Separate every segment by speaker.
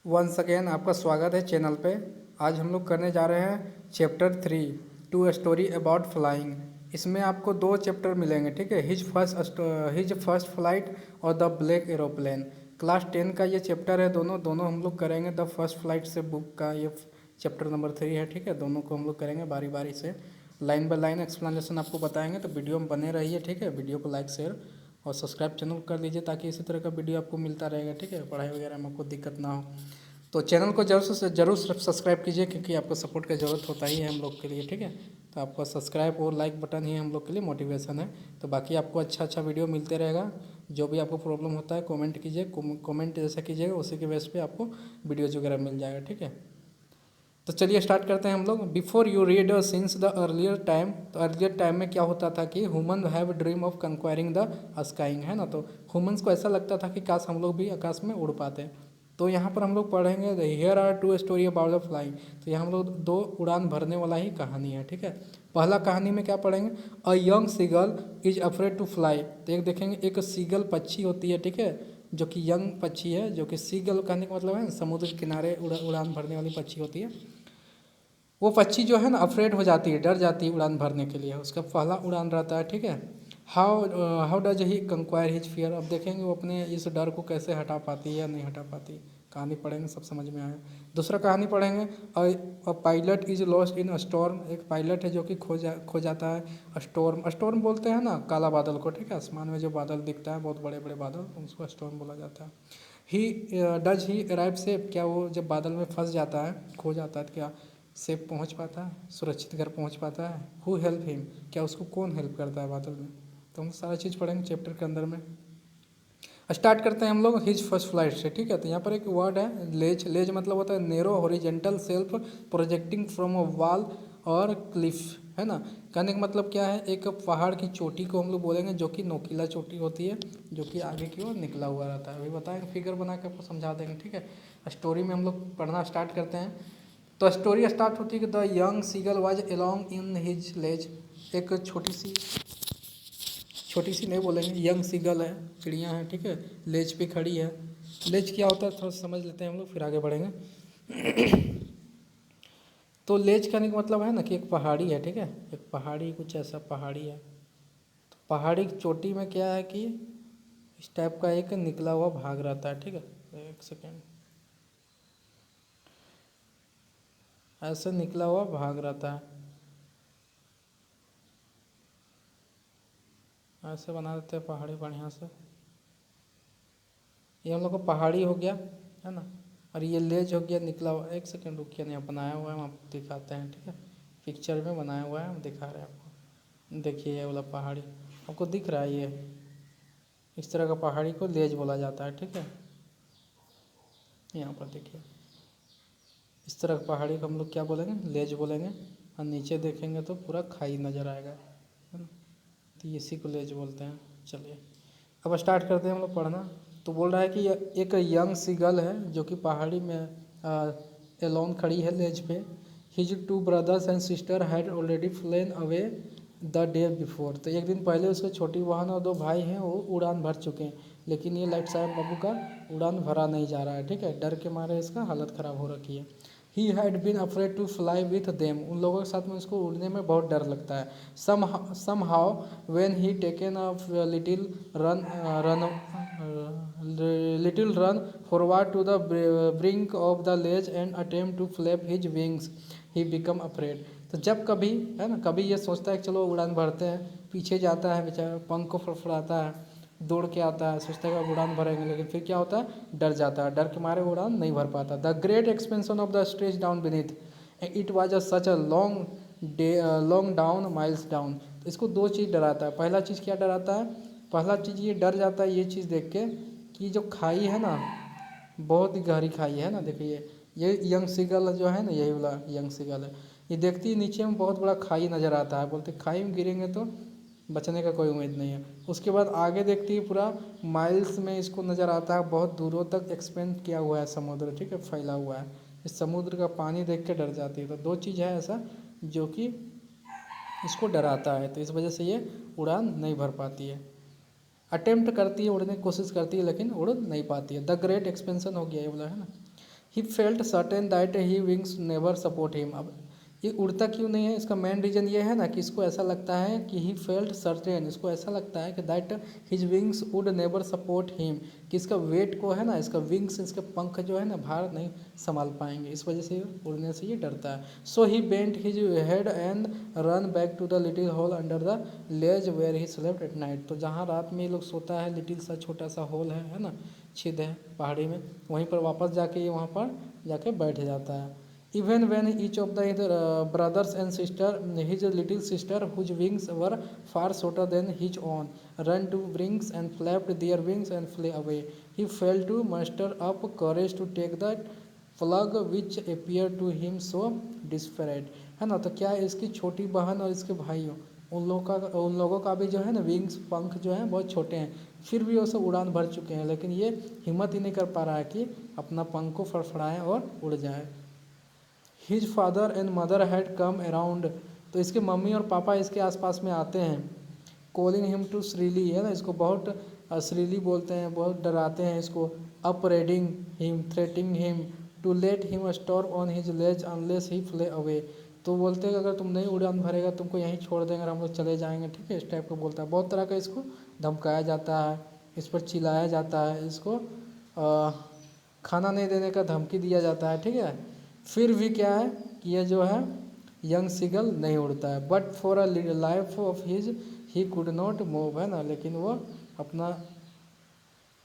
Speaker 1: Once again आपका स्वागत है चैनल पे। आज हम लोग करने जा रहे हैं chapter 3 two story about flying. इसमें आपको दो चैप्टर मिलेंगे, ठीक है। हिज फर्स्ट फ्लाइट और द ब्लैक एरोप्लेन। क्लास 10 का ये चैप्टर है। दोनों हम लोग करेंगे। द फर्स्ट फ्लाइट से बुक का ये चैप्टर नंबर 3 है, ठीक है। दोनों को हम लोग करेंगे बारी बारी से, लाइन बाय लाइन एक्सप्लेनेशन आपको बताएंगे। तो वीडियो में बने रहिए, ठीक है। वीडियो को लाइक शेयर और सब्सक्राइब चैनल कर लीजिए ताकि इसी तरह का वीडियो आपको मिलता रहेगा, ठीक है। पढ़ाई वगैरह में आपको दिक्कत ना हो। तो चैनल को जरूर सब्सक्राइब कीजिए, क्योंकि आपको सपोर्ट का ज़रूरत होता ही है हम लोग के लिए, ठीक है। तो आपका सब्सक्राइब और लाइक बटन ही हम लोग के लिए मोटिवेशन है। तो बाकी आपको अच्छा वीडियो मिलते रहेगा। जो भी आपको प्रॉब्लम होता है कमेंट कीजिए, कमेंट जैसा कीजिएगा उसी के बेस पे आपको वीडियोज वगैरह मिल जाएगा, ठीक है। तो चलिए स्टार्ट करते हैं हम लोग। Before you read since the earlier time, तो अर्लियर टाइम में क्या होता था कि human have dream of conquering the skies, है ना। तो ह्यूमन्स को ऐसा लगता था कि काश हम लोग भी आकाश में उड़ पाते। तो यहाँ पर हम लोग पढ़ेंगे here are two story about the flying. तो यहाँ हम लोग दो उड़ान भरने वाला ही कहानी है, ठीक है। पहला कहानी में क्या पढ़ेंगे, a young seagull is afraid to fly. तो एक देखेंगे, एक सीगल पक्षी होती है, ठीक है, जो कि यंग पक्षी है, जो कि सीगल कहने का मतलब है समुद्र के किनारे उड़ान भरने वाली पक्षी होती है। वो पक्षी जो है ना अफ्रेड हो जाती है, डर जाती है उड़ान भरने के लिए। उसका पहला उड़ान रहता है, ठीक है। How does he conquer his fear. अब देखेंगे वो अपने इस डर को कैसे हटा पाती है या नहीं हटा पाती। कहानी पढ़ेंगे सब समझ में आए। दूसरा कहानी पढ़ेंगे, a pilot is lost in a storm. एक पायलट है जो कि खो जाता है स्टॉर्म। स्टॉर्म बोलते हैं ना काला बादल को, ठीक है। आसमान में जो बादल दिखता है बहुत बड़े बड़े बादल, उसको स्टॉर्म बोला जाता है। He does he arrive safe. क्या वो जब बादल में फंस जाता है, खो जाता है, तो क्या सेफ पहुंच पाता है, सुरक्षित घर पहुंच पाता है। हु हेल्प हिम, क्या उसको कौन हेल्प करता है बादल में। तो हम सारा चीज़ पढ़ेंगे चैप्टर के अंदर में। स्टार्ट करते हैं हम लोग हिज फर्स्ट फ्लाइट से, ठीक है। तो यहाँ पर एक वर्ड है लेज। लेज मतलब होता है narrow horizontal self projecting from a wall और क्लिफ, है ना। कहने का मतलब क्या है, एक पहाड़ की चोटी को हम लोग बोलेंगे जो कि नोकीला चोटी होती है, जो कि आगे की ओर निकला हुआ रहता है। अभी बताएंगे, फिगर बना के आपको समझा देंगे, ठीक है। स्टोरी में हम लोग पढ़ना स्टार्ट करते हैं। तो स्टोरी स्टार्ट होती है कि the young seagull was along in his ledge. एक छोटी सी नहीं बोलेंगे, यंग सीगल है, चिड़िया है, ठीक है, लेज पे खड़ी है। लेज क्या होता है थोड़ा समझ लेते हैं हम लोग, फिर आगे बढ़ेंगे। तो लेज कहने का मतलब है ना कि एक पहाड़ी है, ठीक है। एक पहाड़ी, कुछ ऐसा पहाड़ी है। तो पहाड़ी की चोटी में क्या है कि इस टाइप का एक निकला हुआ भाग रहता है, ठीक है। एक सेकेंड, ऐसे निकला हुआ भाग रहता है, ऐसे बना देते हैं पहाड़ी बढ़िया से। ये हम लोग को पहाड़ी हो गया, है ना। और ये लेज हो गया निकला हुआ। एक सेकंड रुकिए, नहीं बनाया हुआ है, हम आपको दिखाते हैं, ठीक है। पिक्चर में बनाया हुआ है, हम दिखा रहे हैं आपको। देखिए ये वाला पहाड़ी आपको दिख रहा है, ये इस तरह का पहाड़ी को लेज बोला जाता है, ठीक है। यहाँ पर देखिए इस तरह की पहाड़ी को हम लोग क्या बोलेंगे, लेज बोलेंगे। और नीचे देखेंगे तो पूरा खाई नज़र आएगा, है ना। तो इसी को लेज बोलते हैं। चलिए अब स्टार्ट करते हैं हम लोग पढ़ना। तो बोल रहा है कि एक यंग सी गर्ल है जो कि पहाड़ी में एलोन खड़ी है लेज पे। His two brothers and sister had already फ्लेन away the day before. तो एक दिन पहले उसके छोटी बहन और दो भाई हैं वो उड़ान भर चुके हैं, लेकिन ये लाइट साहब बाबू का उड़ान भरा नहीं जा रहा है, ठीक है। डर के मारे इसका हालत ख़राब हो रखी है। He had been afraid to fly with them. उन लोगों के साथ में उसको उड़ने में बहुत डर लगता है। Somehow when he taken a little run forward to the brink of the ledge and attempt to flap his wings he become afraid. तो जब कभी, है ना, कभी ये सोचता है कि चलो उड़ान भरते हैं, पीछे जाता है बेचारा, पंख को फड़फड़ाता है, दौड़ के आता है, सोचता है कि अब उड़ान भरेंगे, लेकिन फिर क्या होता है, डर जाता है। डर के मारे उड़ान नहीं भर पाता। The great expansion of the stretch down beneath, it was such a long down miles down. तो इसको दो चीज़ डराता है। पहला चीज़ क्या डराता है, पहला चीज़ ये डर जाता है ये चीज़ देख के कि जो खाई है ना, बहुत ही गहरी खाई है ना। देखिए ये यंग सीगल जो है ना, यही वाला यंग सीगल है, ये देखती है नीचे में बहुत बड़ा खाई नज़र आता है, बोलते खाई में गिरेंगे तो बचने का कोई उम्मीद नहीं है। उसके बाद आगे देखती है पूरा माइल्स में इसको नज़र आता है, बहुत दूरों तक एक्सपेंड किया हुआ है समुद्र, ठीक है, फैला हुआ है। इस समुद्र का पानी देख के डर जाती है। तो दो चीज़ है ऐसा जो कि इसको डराता है, तो इस वजह से ये उड़ान नहीं भर पाती है। अटेम्प्ट करती है, उड़ने की कोशिश करती है, लेकिन उड़ नहीं पाती है। द ग्रेट एक्सपेंशन हो गया ये बोला, है ना। He felt certain that he wings never support him. अब ये उड़ता क्यों नहीं है, इसका मेन रीज़न ये है ना कि इसको ऐसा लगता है कि ही फेल्ट सर्टेन, इसको ऐसा लगता है कि that his wings would never support him, कि इसका वेट को है ना, इसका विंग्स, इसके पंख जो है ना भार नहीं संभाल पाएंगे, इस वजह से उड़ने से ये डरता है। So he bent his head and run back to the little hole under the ledge where he slept at night. तो जहाँ रात में ये लोग सोता है, लिटिल सा छोटा सा होल है ना, छिद है पहाड़ी में, वहीं पर वापस जाके ये वहाँ पर जाके बैठ जाता है। Even when each of the brothers and sister, his little sister, whose wings were far shorter than his own, ran to wings and flapped their wings and flew away, he failed to muster up courage to take that plug which appeared to him so desperate। है ना, तो क्या है, इसकी छोटी बहन और इसके भाइयों, उन लोगों का भी जो है ना विंग्स, पंख जो हैं बहुत छोटे हैं, फिर भी वो सब उड़ान भर चुके हैं, लेकिन ये हिम्मत ही नहीं कर पा रहा है कि अपना पंख को फड़फड़ाएं और उड़ जाए। His father and mother had come around, तो इसके मम्मी और पापा इसके आसपास में आते हैं। कॉलिंग हिम टू श्रीली, है ना, इसको बहुत श्रीली बोलते हैं, बहुत डराते हैं इसको। Upbraiding him, threatening him to let him stop on his ledge unless he flew away, तो बोलते हैं अगर तुम नहीं उड़ान भरेगा तुमको यहीं छोड़ देंगे और हम लोग चले जाएंगे, ठीक है, इस टाइप का बोलता है। बहुत तरह का इसको धमकाया जाता है, इस पर चिल्लाया जाता है, इसको खाना नहीं देने का धमकी दिया जाता है, ठीक है। फिर भी क्या है कि ये जो है यंग सीगल नहीं उड़ता है। But for a life of his he could not move, है ना, लेकिन वो अपना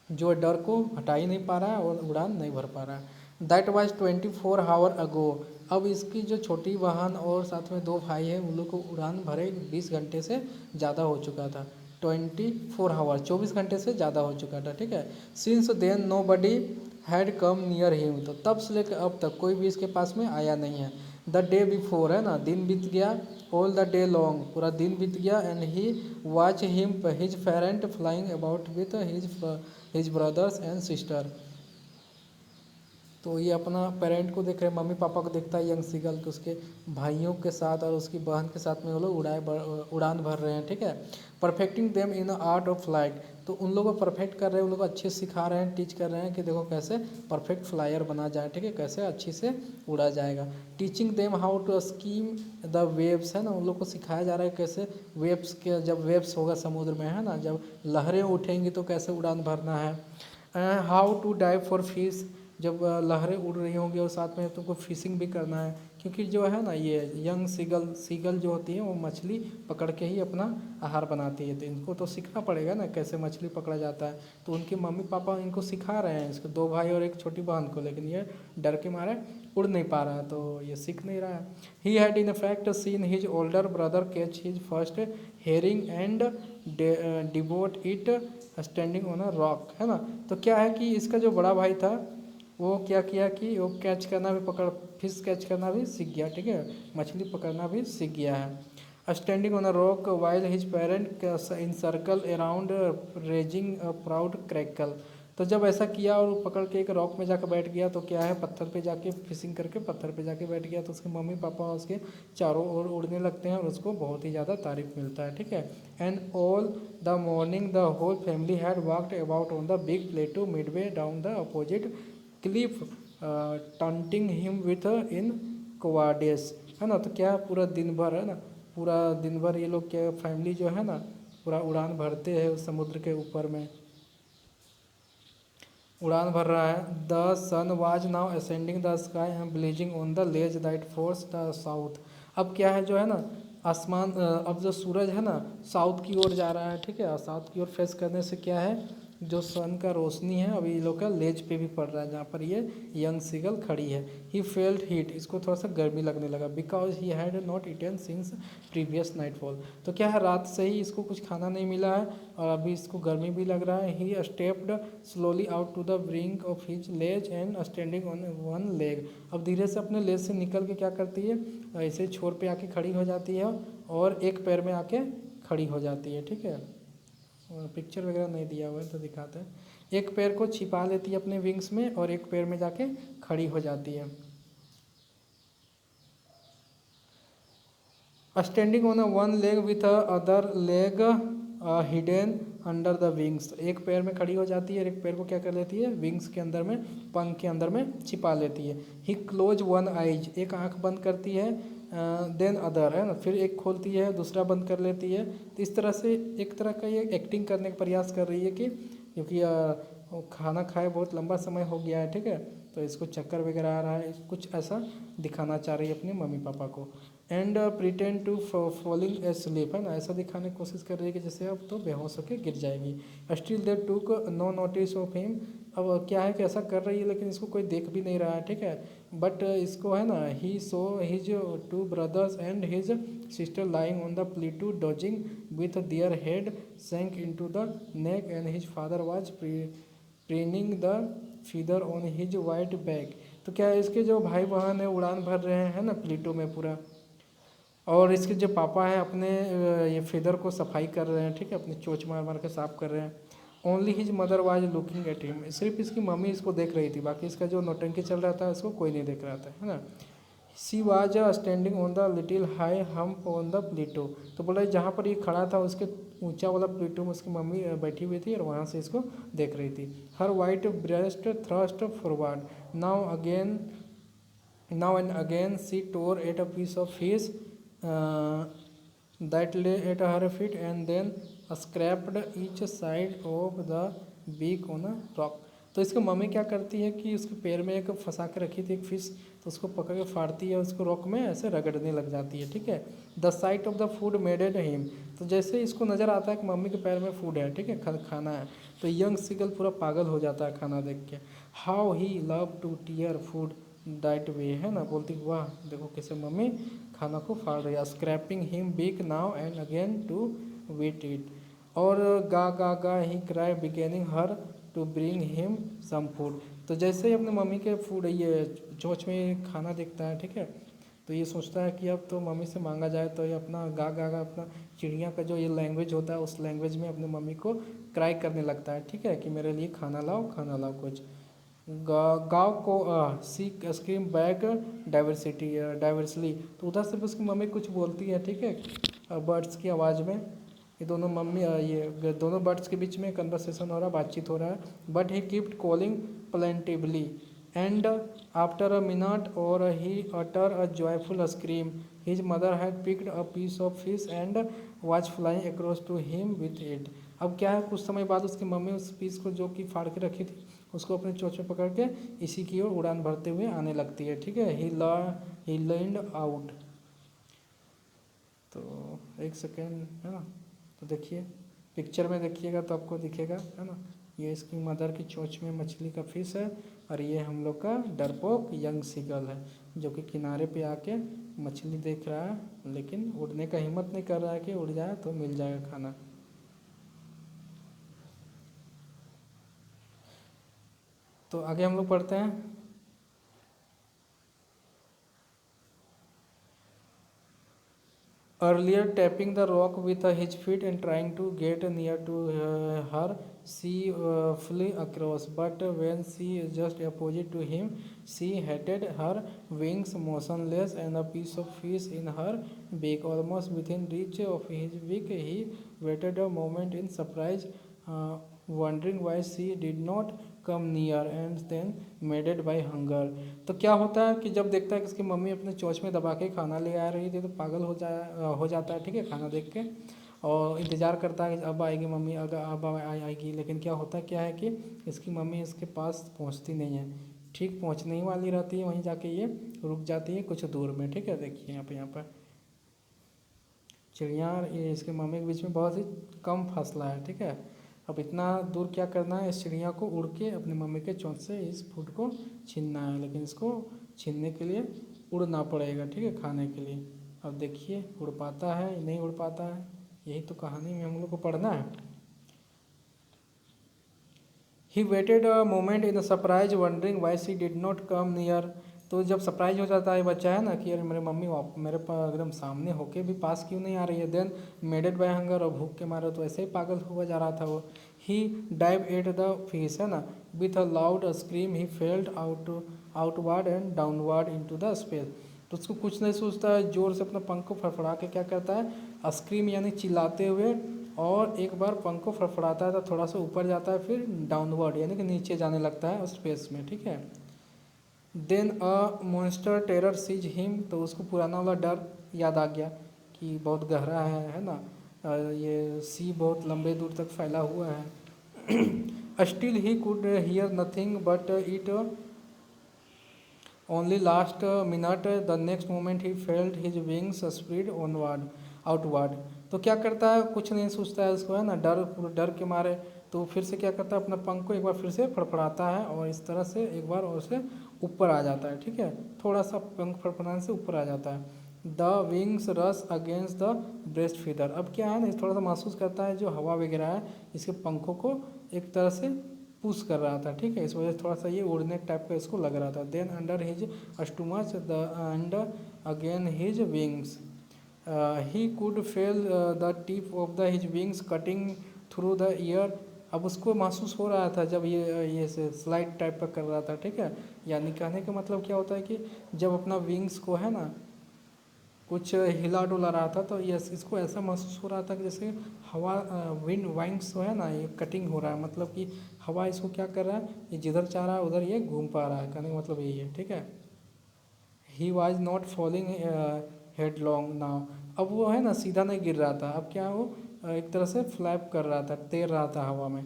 Speaker 1: जो डर को हटा ही नहीं पा रहा है और उड़ान नहीं भर पा रहा है। That was 24 hour ago. अब इसकी जो छोटी बहन और साथ में दो भाई हैं, उन लोग को उड़ान भरे 20 घंटे से ज़्यादा हो चुका था। 24 आवर, 24 घंटे से ज़्यादा हो चुका था, ठीक है। Since then nobody had come near him, तो तब से लेकर अब तक कोई भी इसके पास में आया नहीं है। द डे बिफोर, है ना, दिन बीत गया, ऑल द डे लॉन्ग, पूरा दिन बीत गया, and he watch him his parent flying about with his brothers and sister. तो ये अपना पेरेंट को देख रहे हैं, मम्मी पापा को देखता है यंग सीगल, तो उसके भाइयों के साथ और उसकी बहन के साथ में वो लोग उड़ान भर रहे हैं, ठीक है। Perfecting them in art of flight, तो उन लोगों को परफेक्ट कर रहे हैं, उन लोगों को अच्छे से सिखा रहे हैं, टीच कर रहे हैं कि देखो कैसे परफेक्ट फ्लायर बना जाए, ठीक है, कैसे अच्छी से उड़ा जाएगा। Teaching them how to skim the waves, है ना, उन लोग को सिखाया जा रहा है कैसे वेव्स के, जब वेव्स होगा समुद्र में, है ना, जब लहरें उठेंगी तो कैसे उड़ान भरना है। How to dive for fish, जब लहरें उड़ रही होंगी और साथ में तुमको फिशिंग भी करना है, क्योंकि जो है ना ये यंग सीगल जो होती है वो मछली पकड़ के ही अपना आहार बनाती है, तो इनको तो सीखना पड़ेगा ना कैसे मछली पकड़ा जाता है। तो उनके मम्मी पापा इनको सिखा रहे हैं, इसके दो भाई और एक छोटी बहन को, लेकिन ये डर के मारे उड़ नहीं पा रहा है, तो ये सीख नहीं रहा है। He had in fact seen his older brother catch his first herring and devote it standing on a rock, है ना। तो क्या है कि इसका जो बड़ा भाई था वो क्या किया कि वो कैच करना भी फिश कैच करना भी सीख गया, ठीक है, मछली पकड़ना भी सीख गया है। Standing on a rock while his parent in circle around raising a proud crackle, तो जब ऐसा किया और पकड़ के एक रॉक में जाकर बैठ गया, तो क्या है पत्थर पे जाके फिशिंग करके पत्थर पे जाके बैठ गया, तो उसके मम्मी पापा उसके चारों ओर उड़ने लगते हैं और उसको बहुत ही ज़्यादा तारीफ मिलता है, ठीक है। And all the morning the whole family had walked about on the big plateau midway down the opposite cliff taunting him with in cowardice, है ना। तो क्या पूरा दिन भर, है ना, पूरा दिन भर ये लोग क्या फैमिली जो है ना पूरा उड़ान भरते हैं उस समुद्र के ऊपर में उड़ान भर रहा है। The sun was now ascending the sky and blazing on the ledge that force the south. अब क्या है जो है ना आसमान, अब जो सूरज है ना साउथ की ओर जा रहा है, ठीक है, और साउथ की ओर फेस करने से क्या है जो सन का रोशनी है अभी ये लोग का लेज पे भी पड़ रहा है, जहाँ पर ये यंग सीगल खड़ी है। ही फेल्ट हीट, इसको थोड़ा सा गर्मी लगने लगा, because he had not eaten since previous nightfall. तो क्या है रात से ही इसको कुछ खाना नहीं मिला है और अभी इसको गर्मी भी लग रहा है। He stepped slowly out to the brink of his ledge and standing on one leg. अब धीरे से अपने लेज से निकल के क्या करती है, ऐसे छोर पे आके खड़ी हो जाती है और एक पैर में आके खड़ी हो जाती है, ठीक है। पिक्चर वगैरह नहीं दिया हुआ है तो दिखाते हैं। एक पैर को छिपा लेती है अपने विंग्स में और एक पैर में जाके खड़ी हो जाती है। Standing on one leg with other leg hidden under the wings. एक पैर में खड़ी हो जाती है और एक पैर को क्या कर लेती है, विंग्स के अंदर में, पंख के अंदर में छिपा लेती है। ही क्लोज वन आइज, एक आंख बंद करती है, देन अदर, है ना, फिर एक खोलती है, दूसरा बंद कर लेती है। तो इस तरह से एक तरह का ये एक्टिंग करने का प्रयास कर रही है कि क्योंकि खाना खाए बहुत लंबा समय हो गया है, ठीक है, तो इसको चक्कर वगैरह आ रहा है, कुछ ऐसा दिखाना चाह रही है अपने मम्मी पापा को। And pretend to falling asleep, है ना, ऐसा दिखाने की कोशिश कर रही है कि जैसे अब तो बेहोश होकर गिर जाएगी। स्टिल दे टूक नो नोटिस ऑफ हिम, अब क्या है कि ऐसा कर रही है लेकिन इसको कोई देख भी नहीं रहा है, ठीक है। बट इसको, है ना, he saw his two brothers and his sister lying on the plateau dozing with their head sank into the neck and his father was preening the feather on his white back. तो क्या है, इसके जो भाई बहन है उड़ान भर रहे हैं ना प्लेटो में पूरा, और इसके जो पापा है अपने ये फेदर को सफाई कर रहे हैं, ठीक है, अपनी चोंच मार मार के साफ कर रहे हैं। Only his mother was looking at him, सिर्फ इसकी मम्मी इसको देख रही थी, बाकी इसका जो नौटंकी चल रहा था इसको कोई नहीं देख रहा था, है ना। She was standing on the little high hump on the plateau, तो बोला जहाँ पर ये खड़ा था उसके ऊंचा वाला प्लेटो में उसकी मम्मी बैठी हुई थी और वहाँ से इसको देख रही थी। Her white breast thrust forward, now and again she tore at a piece of fish that lay at her feet and then scraped each side of the beak on a rock। तो इसकी mummy क्या करती है कि उसके पैर में एक फंसा के रखी थी एक फिश, तो उसको पकड़ के फाड़ती है, उसको रॉक में ऐसे रगड़ने लग जाती है, ठीक है। The sight of the food maddened him, तो जैसे इसको नज़र आता है कि मम्मी के पैर में फूड है, ठीक है, खाना है, तो यंग सीगल पूरा पागल हो जाता है खाना देख के। How he love to tear food that way, है ना, बोलती वाह देखो कैसे मम्मी खाना को फाड़ रही है। Scraping him big now and again to whet it, और गा he cry begging her to bring him some food. तो जैसे ही अपने मम्मी के फूड ये चोंच में खाना देखता है, ठीक है, तो ये सोचता है कि अब तो मम्मी से मांगा जाए, तो ये अपना गा अपना चिड़िया का जो ये लैंग्वेज होता है उस लैंग्वेज में अपने मम्मी को क्राई करने लगता है, ठीक है, कि मेरे लिए खाना लाओ कुछ। गाँव को सी स्क्रीम बैक डाइवर्सली, तो उधर से भी उसकी मम्मी कुछ बोलती है, ठीक है, बर्ड्स की आवाज़ में। ये दोनों मम्मी ये दोनों बर्ड्स के बीच में कन्वर्सेशन हो रहा है, बातचीत हो रहा है। But he kept calling plaintively and after a minute और he utter a joyful scream his mother had picked a piece of fish and was flying across to him with it. अब क्या है, कुछ समय बाद उसकी मम्मी उस piece को जो कि फाड़ के रखी थी उसको अपने चोंच में पकड़ के इसी की ओर उड़ान भरते हुए आने लगती है, ठीक है। ही लैंड आउट, तो एक सेकेंड, है ना, तो देखिए पिक्चर में देखिएगा तो आपको दिखेगा, है ना, ये इसकी मदर की चोंच में मछली का फिश है और ये हम लोग का डरपोक यंग सीगल है जो कि किनारे पे आके मछली देख रहा है, लेकिन उड़ने का हिम्मत नहीं कर रहा है कि उड़ जाए तो मिल जाएगा खाना। तो आगे हम लोग पढ़ते हैं। Earlier tapping the rock with his feet and trying to get near to her, she flew across. But when she is just opposite to him, she headed her wings motionless and a piece of fish in her beak, almost within reach of his beak. He waited a moment in surprise, wondering why she did not come near, and then maddened by hunger। तो क्या होता है कि जब देखता है कि उसकी मम्मी अपने चोंच में दबा के खाना ले आ रही थी तो पागल हो जाता है, ठीक है, खाना देख के, और इंतज़ार करता है कि अब आएगी मम्मी, अगर अब आएगी, लेकिन क्या है कि इसकी मम्मी इसके पास पहुंचती नहीं है, ठीक पहुंचने ही वाली रहती है, वहीं जाके ये रुक जाती है कुछ दूर में, ठीक है। देखिए यहाँ पर चिड़िया ये इसके मम्मी के बीच में बहुत ही कम फासला है, ठीक है। अब इतना दूर क्या करना है, इस चिड़िया को उड़ के अपनी मम्मी के चोंच से इस फूड को छीनना है, लेकिन इसको छीनने के लिए उड़ना पड़ेगा, ठीक है, खाने के लिए। अब देखिए उड़ पाता है नहीं उड़ पाता है, यही तो कहानी में हम लोग को पढ़ना है। He waited a moment in surprise wondering why she did not come near. तो जब सरप्राइज हो जाता है बच्चा, है ना, कि यार मेरे मम्मी मेरे पास एकदम सामने होके भी पास क्यों नहीं आ रही है। देन मेडेड बाय हंगर, और भूख के मारे तो ऐसे ही पागल हुआ जा रहा था वो। ही डाइव एट द फिश, है ना, with a loud scream he failed outward and downward into the space. तो उसको कुछ नहीं सोचता है, जोर से अपना पंख को फड़फड़ा के क्या करता है, स्क्रीम यानी चिल्लाते हुए और एक बार पंख को फड़फड़ाता है तो थोड़ा सा ऊपर जाता है, फिर डाउनवर्ड यानी कि नीचे जाने लगता है उस स्पेस में, ठीक है। Then a monster terror seize him, तो उसको पुराना वाला डर याद आ गया कि बहुत गहरा है ना, ये सी बहुत लंबे दूर तक फैला हुआ है। Still he could hear nothing but it only last minute, the next moment he felt his wings spread onward outward. तो क्या करता है, कुछ नहीं सोचता है उसको, है ना, डर के मारे, तो फिर से क्या करता है, अपना पंख को एक बार फिर से फड़फड़ाता है और इस तरह से एक बार और से ऊपर आ जाता है, ठीक है। थोड़ा सा पंख फड़फड़ाने से ऊपर आ जाता है। द विंग्स रस अगेंस्ट द ब्रेस्ट फीदर, अब क्या है ना, थोड़ा सा महसूस करता है जो हवा वगैरह है इसके पंखों को एक तरह से पुश कर रहा था, ठीक है, इस वजह से थोड़ा सा ये उड़ने टाइप का इसको लग रहा था। Then under his stomach the and again his wings he could feel the tip of the his wings cutting through the air. अब उसको महसूस हो रहा था जब ये से स्लाइड टाइप का कर रहा था, ठीक है। यानी कहने का मतलब क्या होता है कि जब अपना विंग्स को, है ना, कुछ हिला डुला रहा था तो ये इसको ऐसा महसूस हो रहा था कि जैसे हवा विंड वाइंग्स जो है ना, ये कटिंग हो रहा है, मतलब कि हवा इसको क्या कर रहा है, ये जिधर चाह रहा है उधर ये घूम पा रहा है, कहने का मतलब यही है, ठीक है। He was not falling headlong now, अब वो है ना सीधा नहीं गिर रहा था, अब क्या वो एक तरह से फ्लैप कर रहा था, तैर रहा था हवा में।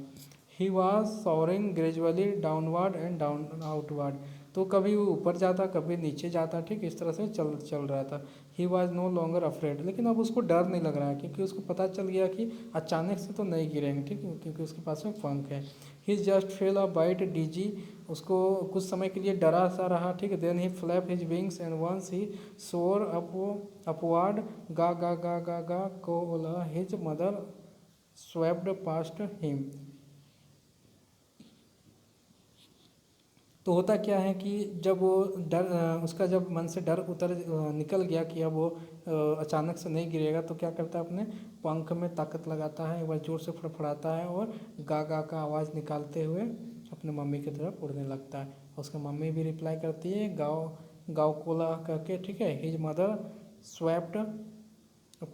Speaker 1: He was soaring gradually downward and down outward, तो कभी वो ऊपर जाता कभी नीचे जाता, ठीक इस तरह से चल चल रहा था। He was no longer afraid, लेकिन अब उसको डर नहीं लग रहा है क्योंकि उसको पता चल गया कि अचानक से तो नहीं गिरेंगे, ठीक है, क्योंकि उसके पास में पंख है। He just fell a bite dizzy, उसको कुछ समय के लिए डरा सा रहा, ठीक है। Then he flap his wings and once he soar upward गा कोला his mother swept past him. तो होता क्या है कि जब वो डर उसका जब मन से डर निकल गया कि अब वो अचानक से नहीं गिरेगा, तो क्या करता है, अपने पंख में ताकत लगाता है, एक बार जोर से फड़फड़ाता है और गा का आवाज़ निकालते हुए अपने मम्मी की तरफ उड़ने लगता है। उसकी मम्मी भी रिप्लाई करती है गाँव गाँव कोला करके, ठीक है। His mother swept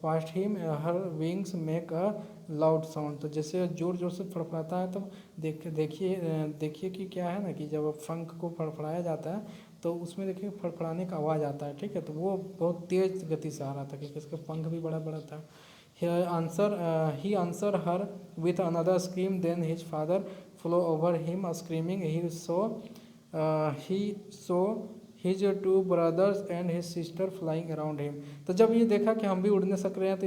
Speaker 1: past him her wings make a loud sound, तो जैसे जोर जोर से फड़फड़ाता है तब देखिए कि क्या है ना, कि जब पंख को फड़फड़ाया जाता है तो उसमें देखिए फड़फड़ाने का आवाज़ आता है, ठीक है। तो वो बहुत तेज गति से आ रहा था क्योंकि उसका पंख भी बड़ा बड़ा था। He answer her with another scream, then his father flew over him screaming, he saw his two brothers and his sister flying around him. तो जब ये देखा कि हम भी उड़ने सक रहे हैं तो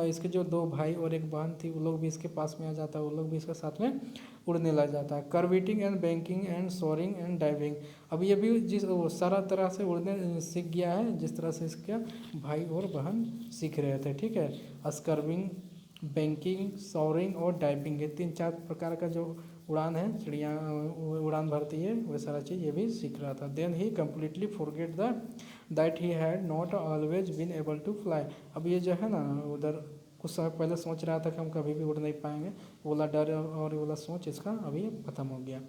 Speaker 1: इसके जो दो भाई और एक बहन थी वो लोग भी इसके पास में आ जाता है, वो लोग भी इसके साथ में उड़ने लग जाता है। Curveting and banking and soaring and diving, अब ये भी सारा तरह से उड़ने सीख गया है जिस तरह से इसके भाई और बहन सीख रहे थे, ठीक है। स्कर्विंग, बैंकिंग, सोरिंग और डाइविंग, ये 3-4 प्रकार का जो उड़ान है, चिड़िया उड़ान भरती है, वह सारा चीज़ ये भी सीख रहा था। Then he completely forget that he had not always been able to fly, अब ये जो है ना उधर कुछ समय पहले सोच रहा था कि हम कभी भी उड़ नहीं पाएंगे, वो वाला डर और ये वाला सोच इसका अभी खत्म हो गया।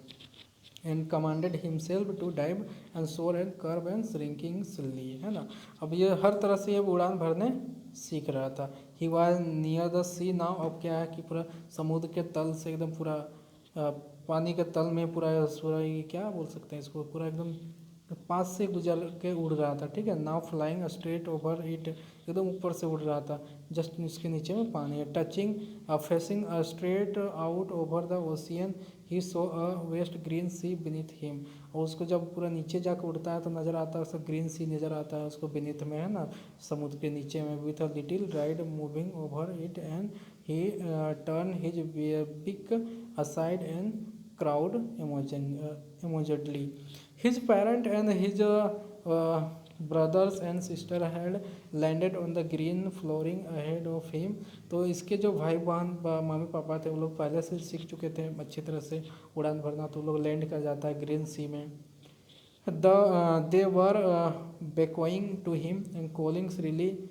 Speaker 1: And commanded himself to dive and soar and curve and shrinking silly, है ना। अब ये हर तरह से ये उड़ान भरने सीख रहा था। He was near the sea now, अब क्या है कि पूरा समुद्र के तल से एकदम पूरा पानी के तल में पूरा ये क्या बोल सकते हैं इसको, पूरा एकदम पास से गुजर के उड़ रहा था, ठीक है। Now flying straight over it, एकदम ऊपर से उड़ रहा था, जस्ट इसके नीचे में पानी है। Touching facing straight out over the ocean, he saw a vast green sea beneath him, और उसको जब पूरा नीचे जाकर उड़ता है तो नज़र आता है उसको ग्रीन सी नज़र आता है उसको बीनीथ में, है ना, समुद्र के नीचे में। With a little ride moving over it and he turn his big aside and crowd immediately. His parent and his brothers and sister had landed on the green flooring ahead of him, तो इसके जो भाई बहन mummy papa थे वो लोग पहले से सीख चुके थे अच्छी तरह से उड़ान भरना, तो लोग लैंड कर जाता है ग्रीन सी में। They were beckoning to him and calling shrilly.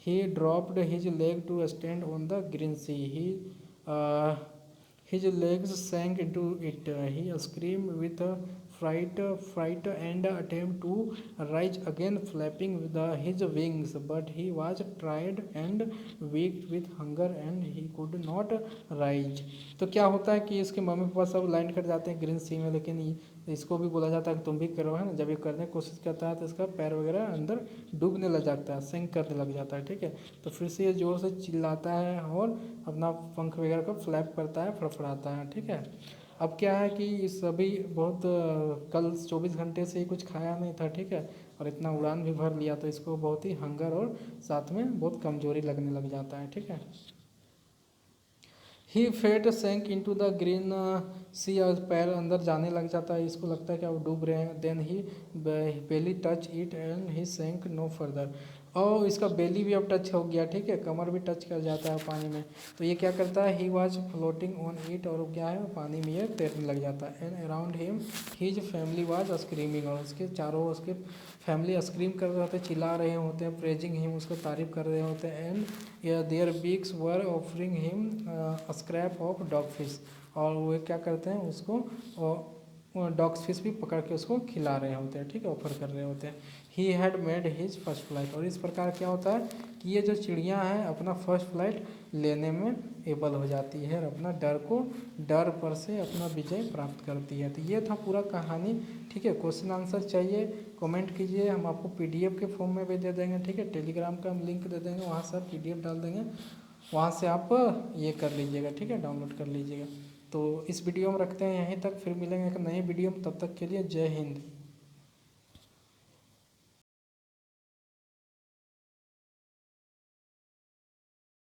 Speaker 1: He dropped his leg to stand on the green sea. His legs sank into it. He screamed with fright and attempt to rise again, flapping his wings. But he was tired and weak with hunger, and he could not rise. तो क्या होता है कि इसके mummy papa सब land कर जाते हैं ग्रीन सी में, लेकिन इसको भी बोला जाता है कि तुम भी करो, है ना। जब ये करने की कोशिश करता है तो इसका पैर वगैरह अंदर डूबने लग जाता है, सिंक करने लग जाता है, ठीक है। तो फिर से ये जोर से चिल्लाता है और अपना पंख वगैरह को फ्लैप करता है, फड़फड़ाता है, ठीक है। अब क्या है कि इस अभी बहुत कल 24 घंटे से ही कुछ खाया नहीं था, ठीक है, और इतना उड़ान भी भर लिया, तो इसको बहुत ही हंगर और साथ में बहुत कमजोरी लगने लग जाता है, ठीक है। ही फेट सेंक इनटू द ग्रीन सी, और पैर अंदर जाने लग जाता है, इसको लगता है कि अब डूब रहे हैं। Then he belly touch it and he sank no further, और इसका बेली भी अब टच हो गया, ठीक है, कमर भी टच कर जाता है पानी में। तो ये क्या करता है, he was floating on it, और क्या है पानी में ये तैरने लग जाता है। And around him his family was screaming, और उसके चारों उसके फैमिली स्क्रीम कर रहे होते हैं, चिल्ला रहे होते हैं, प्रेजिंग हिम, उसको तारीफ कर रहे होते हैं। And their beaks were offering him scrap of dogfish, और वो क्या करते हैं उसको डॉग्स फिश भी पकड़ के उसको खिला रहे होते हैं, ठीक है, ऑफर कर रहे होते हैं। He had made his first flight, और इस प्रकार क्या होता है कि ये जो चिड़िया हैं अपना फर्स्ट फ्लाइट लेने में एबल हो जाती है, और अपना डर पर से अपना विजय प्राप्त करती है। तो ये था पूरा कहानी, ठीक है। क्वेश्चन आंसर चाहिए कमेंट कीजिए, हम आपको पीडीएफ के फॉर्म में भी दे देंगे, ठीक है। टेलीग्राम का हम लिंक दे देंगे, वहाँ से आप पीडीएफ डाल देंगे, वहाँ से आप ये कर लीजिएगा, ठीक है, डाउनलोड कर लीजिएगा। तो इस वीडियो में रखते हैं यहीं तक, फिर मिलेंगे एक नई वीडियो में, तब तक के लिए जय हिंद।